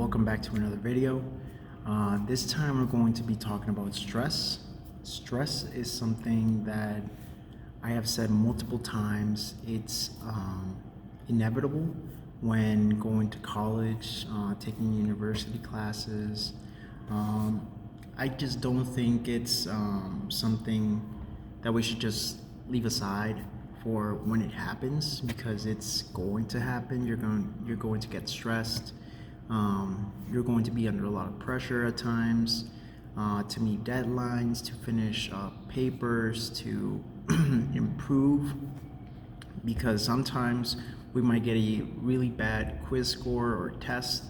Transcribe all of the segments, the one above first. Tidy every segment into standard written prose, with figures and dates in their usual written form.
welcome back to another video. This time we're going to be talking about stress. Stress is something that I have said multiple times. It's inevitable when going to college, taking university classes. I just don't think it's something that we should just leave aside for when it happens, because it's going to happen. You're going to get stressed. You're going to be under a lot of pressure at times to meet deadlines, to finish papers, to improve, because sometimes we might get a really bad quiz score or test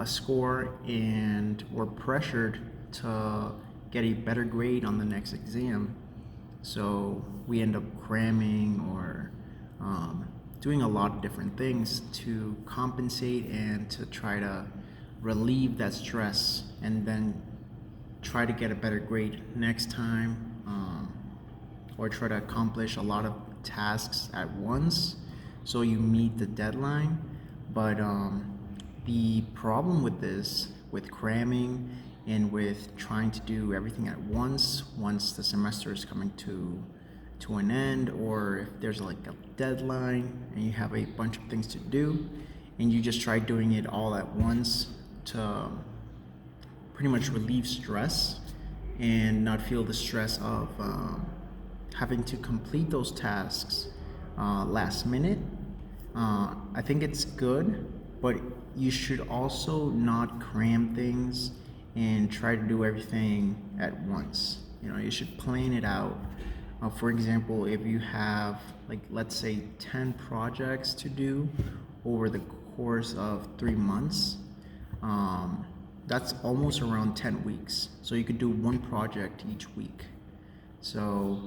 score, and we're pressured to get a better grade on the next exam. So we end up cramming or doing a lot of different things to compensate and to try to relieve that stress, and then try to get a better grade next time, or try to accomplish a lot of tasks at once so you meet the deadline. But the problem with this, with cramming and with trying to do everything at once the semester is coming to an end, or if there's like a deadline and you have a bunch of things to do and you just try doing it all at once to pretty much relieve stress and not feel the stress of having to complete those tasks last minute. I think it's good, but you should also not cram things and try to do everything at once. You should plan it out. For example, if you have, like, let's say 10 projects to do over the course of 3 months, that's almost around 10 weeks. So you could do one project each week. So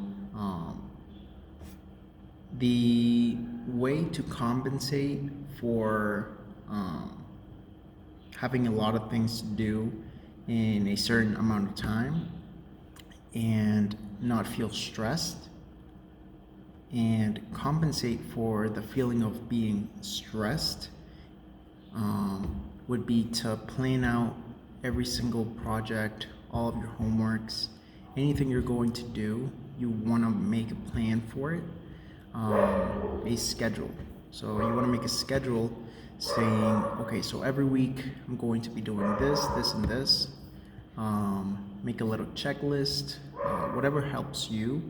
the way to compensate for having a lot of things to do in a certain amount of time and not feel stressed, and compensate for the feeling of being stressed, would be to plan out every single project, all of your homeworks, anything you're going to do. You want to make a plan for it, a schedule. So you want to make a schedule saying, okay, so every week I'm going to be doing this, this, and this. Make a little checklist. Whatever helps you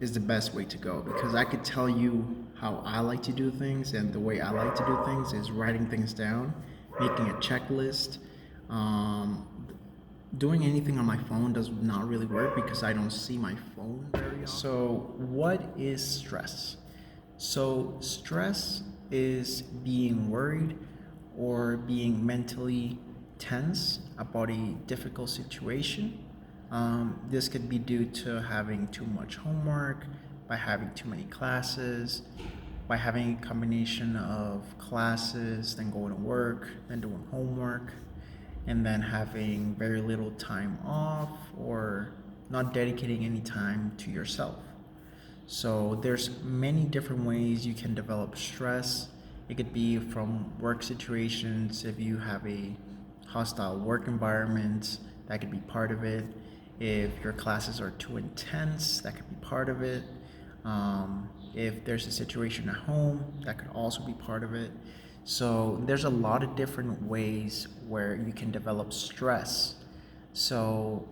is the best way to go, because I could tell you how I like to do things, and the way I like to do things is writing things down, making a checklist. Doing anything on my phone does not really work because I don't see my phone very often. So what is stress? So stress is being worried or being mentally tense about a difficult situation. This could be due to having too much homework, by having too many classes, by having a combination of classes, then going to work, then doing homework, and then having very little time off, or not dedicating any time to yourself. So there's many different ways you can develop stress. It could be from work situations. If you have a hostile work environment, that could be part of it. If your classes are too intense, that could be part of it. If there's a situation at home, that could also be part of it. So there's a lot of different ways where you can develop stress. So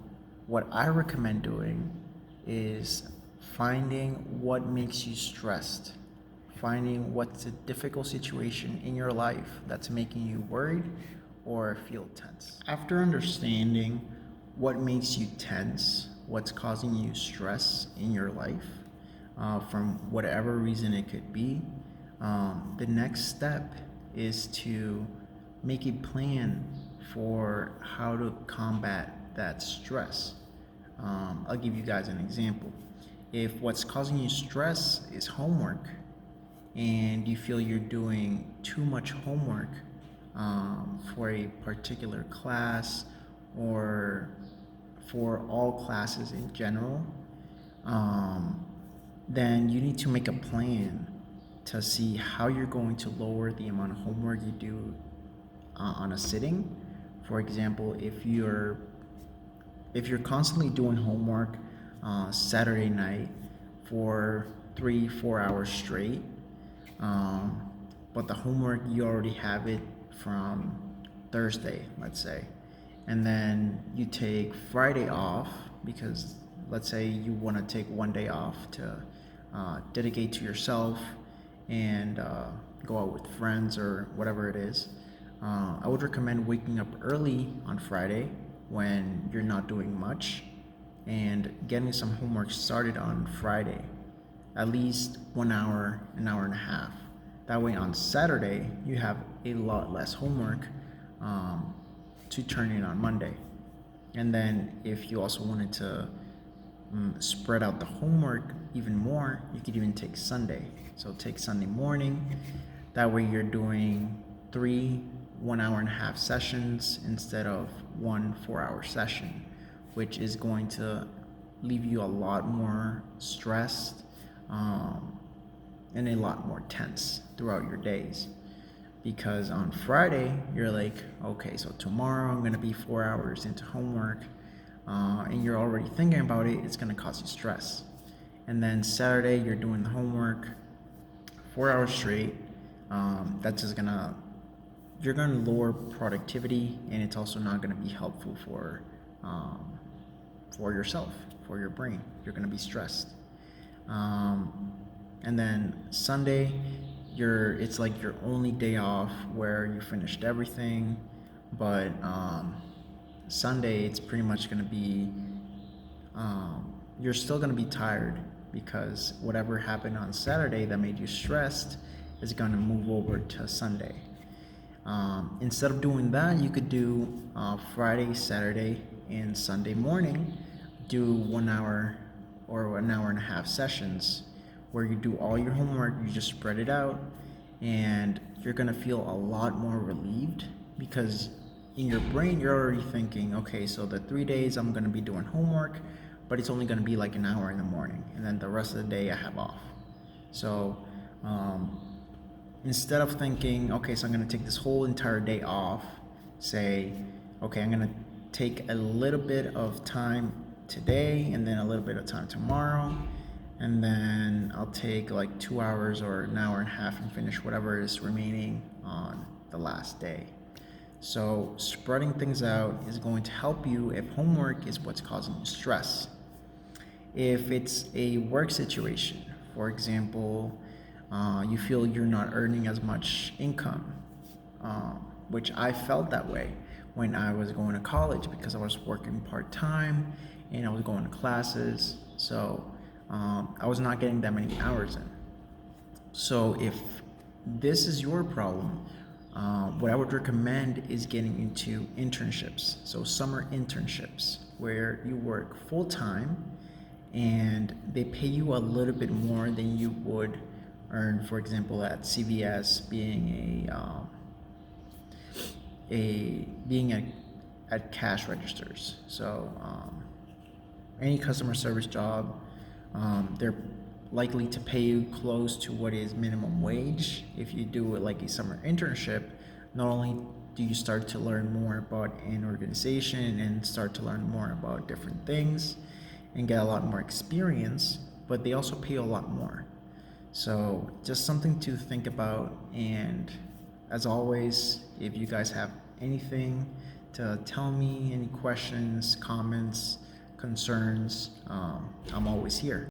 what I recommend doing is finding what makes you stressed, finding what's a difficult situation in your life that's making you worried or feel tense. After understanding what makes you tense, what's causing you stress in your life, from whatever reason it could be, the next step is to make a plan for how to combat that stress. I'll give you guys an example. If what's causing you stress is homework, and you feel you're doing too much homework for a particular class, or for all classes in general, then you need to make a plan to see how you're going to lower the amount of homework you do on a sitting. For example, if you're constantly doing homework Saturday night for 3-4 hours straight, but the homework you already have it from Thursday, let's say, and then you take Friday off because let's say you want to take one day off to dedicate to yourself and go out with friends or whatever it is. I would recommend waking up early on Friday when you're not doing much and getting some homework started on Friday, at least 1 hour, an hour and a half. That way on Saturday, you have a lot less homework to turn in on Monday. And then if you also wanted to spread out the homework even more, you could even take Sunday. So take Sunday morning. That way you're doing 3 1 hour and a half sessions instead of 1 4-hour session, which is going to leave you a lot more stressed and a lot more tense throughout your days. Because on Friday, you're like, okay, so tomorrow I'm going to be 4 hours into homework, and you're already thinking about it, it's going to cause you stress. And then Saturday, you're doing the homework 4 hours straight. That's just going to, you're going to lower productivity, and it's also not going to be helpful for yourself, for your brain. You're going to be stressed. And then Sunday, it's like your only day off where you finished everything, but Sunday it's pretty much going to be you're still going to be tired because whatever happened on Saturday that made you stressed is going to move over to Sunday. Instead of doing that, you could do Friday, Saturday, and Sunday morning, do 1 hour or an hour and a half sessions where you do all your homework, you just spread it out, and you're going to feel a lot more relieved because in your brain you're already thinking, okay, so the 3 days I'm going to be doing homework, but it's only going to be like an hour in the morning, and then the rest of the day I have off. So instead of thinking, okay, so I'm going to take this whole entire day off, say, okay, I'm going to take a little bit of time today and then a little bit of time tomorrow, and then I'll take like 2 hours or an hour and a half and finish whatever is remaining on the last day. So spreading things out is going to help you if homework is what's causing you stress. If it's a work situation, for example, you feel you're not earning as much income, which I felt that way when I was going to college because I was working part-time and I was going to classes. So I was not getting that many hours in. So if this is your problem, what I would recommend is getting into internships. So summer internships where you work full-time and they pay you a little bit more than you would earn, for example, at CVS, being at cash registers. So any customer service job, they're likely to pay you close to what is minimum wage. If you do it like a summer internship, not only do you start to learn more about an organization and start to learn more about different things and get a lot more experience, but they also pay a lot more. So just something to think about. And as always, if you guys have anything to tell me, any questions, comments, concerns, I'm always here.